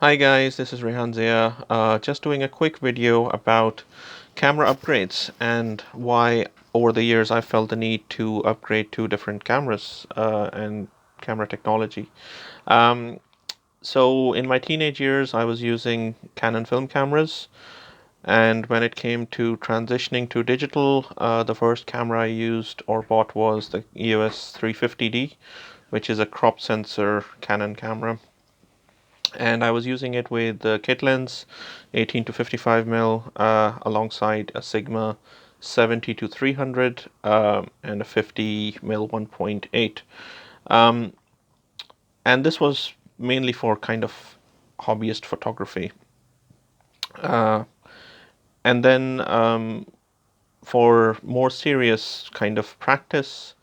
Hi guys, this is Rehan Zia. Just doing a quick video about camera upgrades and why over the years I felt the need to upgrade to different cameras and camera technology. Um, so in my teenage years, I was using Canon film cameras, and when it came to transitioning to digital, the first camera I used or bought was the EOS 350D, which is a crop sensor Canon camera, and I was using it with the kit lens 18 to 55 mil alongside a Sigma 70 to 300 and a 50 mil 1.8. Um, and this was mainly for kind of hobbyist photography. Uh, and then for more serious kind of practice,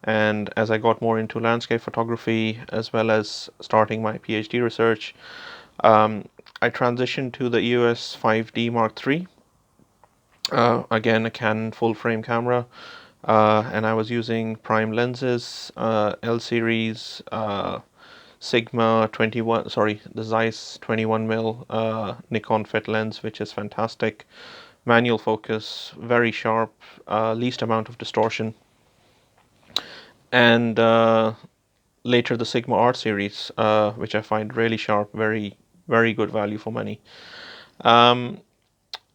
and as I got more into landscape photography as well as starting my PhD research, Um, I transitioned to the EOS 5D Mark III, again a Canon full frame camera, and I was using prime lenses, L series, Sigma 21, sorry, the Zeiss 21 mil Nikon fit lens, which is fantastic. Manual focus, very sharp, least amount of distortion, and later the Sigma R series, which I find really sharp, very good value for money. Um,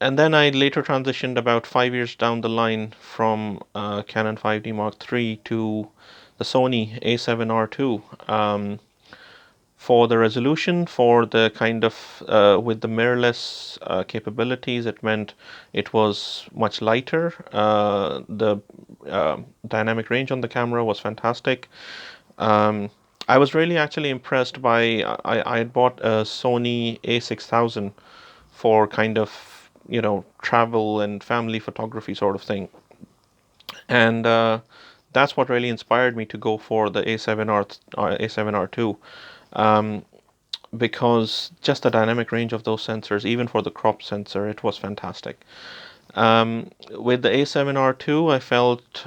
And then I later transitioned about 5 years down the line from Canon 5D Mark III to the Sony A7R II. For the resolution, for the kind of with the mirrorless capabilities, it meant it was much lighter. The dynamic range on the camera was fantastic. Um, I was really actually impressed by I had bought a Sony A6000 for kind of travel and family photography sort of thing, and that's what really inspired me to go for the A7R2, um, because just the dynamic range of those sensors, even for the crop sensor, it was fantastic. With the A7R2, I felt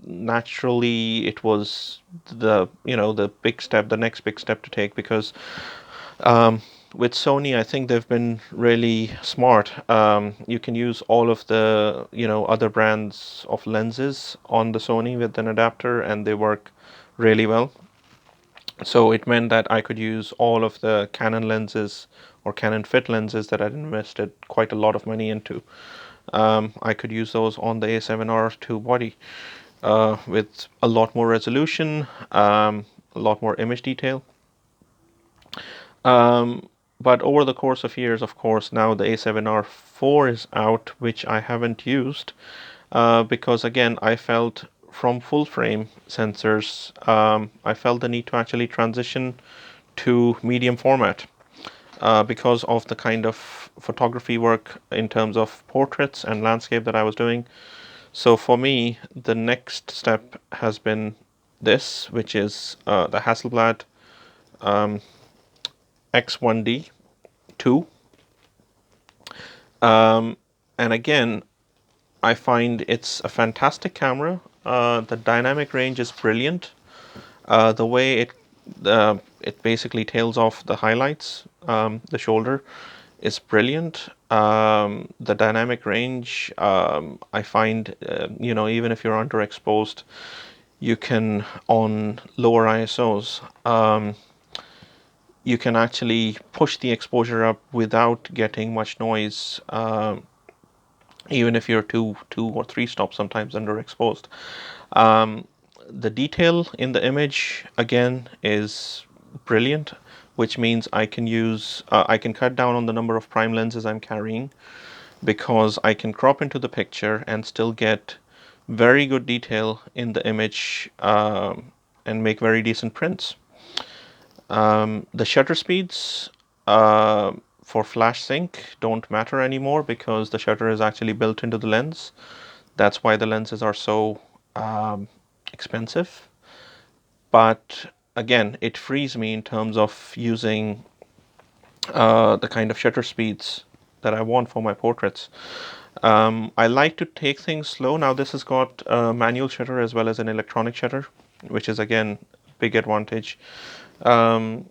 naturally it was the big step, the next big step to take, because um, with Sony, I think they've been really smart. You can use all of the other brands of lenses on the Sony with an adapter, and they work really well. So it meant that I could use all of the Canon lenses or Canon fit lenses that I'd invested quite a lot of money into. I could use those on the A7R2 body with a lot more resolution, a lot more image detail. Um, but over the course of years, of course, now the A7R4 is out, which I haven't used because, again, I felt from full frame sensors, I felt the need to actually transition to medium format because of the kind of photography work in terms of portraits and landscape that I was doing. So for me, the next step has been this, which is the Hasselblad X1D 2. Um, and again, I find it's a fantastic camera. The dynamic range is brilliant. The way it basically tails off the highlights, the shoulder, is brilliant. The dynamic range, I find, even if you're underexposed, you can on lower ISOs. You can actually push the exposure up without getting much noise, even if you're two or three stops sometimes underexposed. Um, the detail in the image again is brilliant, which means I can cut down on the number of prime lenses I'm carrying because I can crop into the picture and still get very good detail in the image and make very decent prints. The shutter speeds uh, for flash sync don't matter anymore because the shutter is actually built into the lens. That's why the lenses are so expensive. But again, it frees me in terms of using the kind of shutter speeds that I want for my portraits. I like to take things slow. Now this has got a manual shutter as well as an electronic shutter, which is again big advantage. Um,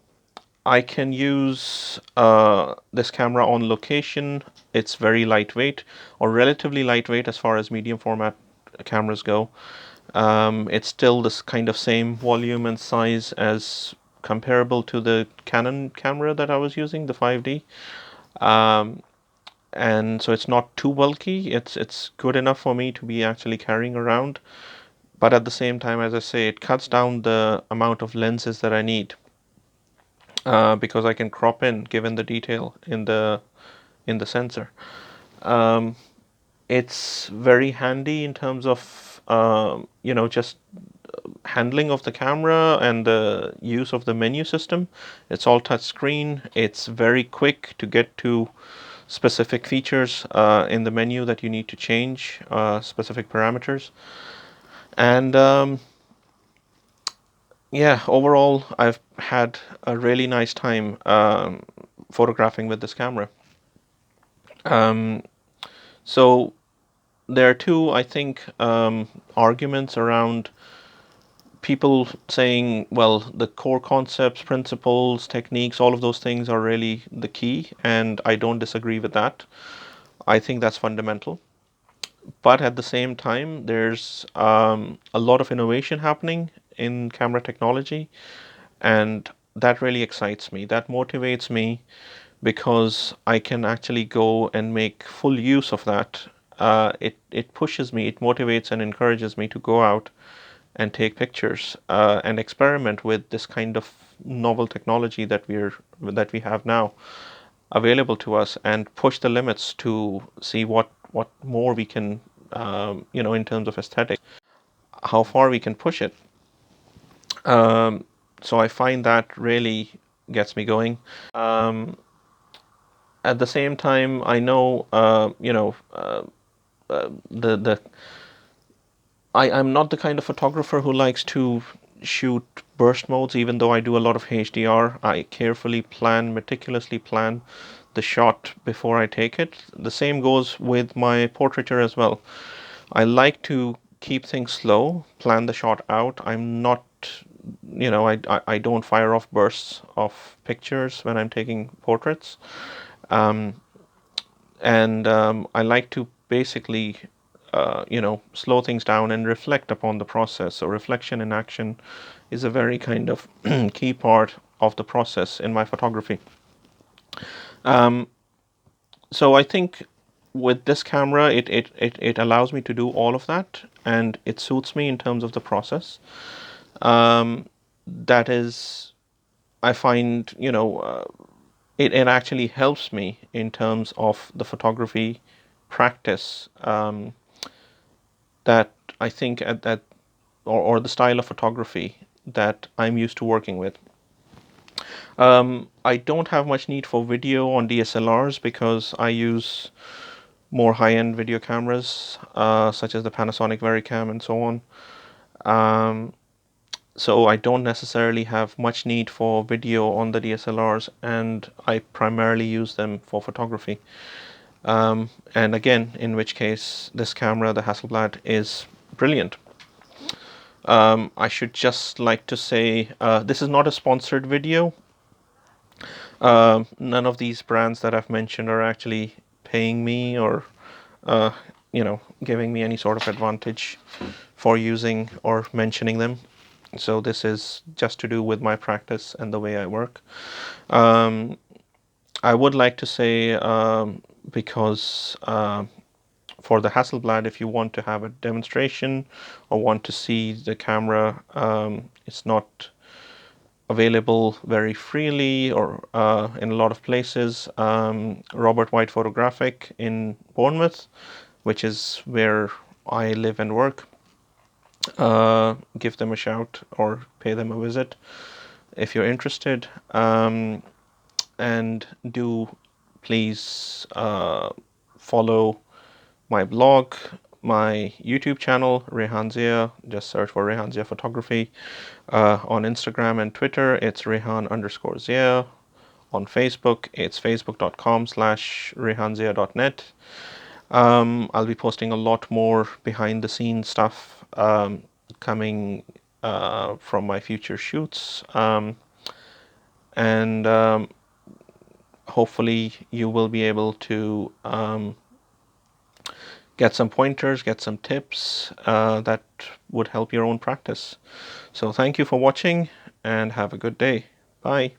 I can use this camera on location. It's very lightweight, or relatively lightweight as far as medium format cameras go. It's still this kind of same volume and size as comparable to the Canon camera that I was using, the 5D. Um, and so it's not too bulky. It's good enough for me to be actually carrying around. But at the same time, as I say, it cuts down the amount of lenses that I need because I can crop in given the detail in the sensor. Um, it's very handy in terms of just handling of the camera and the use of the menu system. It's all touch screen. It's very quick to get to specific features in the menu that you need to change, specific parameters. And yeah, overall, I've had a really nice time photographing with this camera. Um, so there are two, I think, arguments around people saying, well, the core concepts, principles, techniques, all of those things are really the key, and I don't disagree with that. I think that's fundamental. But at the same time, there's a lot of innovation happening in camera technology, and that really excites me. That motivates me because I can actually go and make full use of that. It pushes me, it motivates and encourages me to go out and take pictures and experiment with this kind of novel technology that we have now available to us, and push the limits to see what more we can in terms of aesthetics, how far we can push it. So I find that really gets me going. Um, at the same time, I know the I'm not the kind of photographer who likes to shoot burst modes, even though I do a lot of HDR. I carefully plan, meticulously plan the shot before I take it. The same goes with my portraiture as well. I like to keep things slow, plan the shot out. I'm not, I don't fire off bursts of pictures when I'm taking portraits. Um, and I like to basically slow things down and reflect upon the process. So reflection in action is a very kind of key part of the process in my photography. Um, so I think with this camera, it allows me to do all of that, and it suits me in terms of the process. That is, I find, it actually helps me in terms of the photography practice that I think at that or the style of photography that I'm used to working with. I don't have much need for video on DSLRs because I use more high-end video cameras, such as the Panasonic VariCam and so on. Um, so I don't necessarily have much need for video on the DSLRs, and I primarily use them for photography. And again, in which case, this camera, the Hasselblad, is brilliant. I should just like to say this is not a sponsored video. None of these brands that I've mentioned are actually paying me or, uh, giving me any sort of advantage for using or mentioning them. So this is just to do with my practice and the way I work. Um, I would like to say, because for the Hasselblad, if you want to have a demonstration or want to see the camera, it's not available very freely or in a lot of places. Robert White Photographic in Bournemouth, which is where I live and work. Give them a shout or pay them a visit if you're interested. And do please follow my blog, my YouTube channel, Rehan Zia. Just search for Rehan Zia Photography. On Instagram and Twitter, it's Rehan_Zia. On Facebook, it's facebook.com/rehanzia.net. I'll be posting a lot more behind the scenes stuff coming from my future shoots. and hopefully you will be able to get some pointers, get some tips that would help your own practice. So thank you for watching and have a good day. Bye.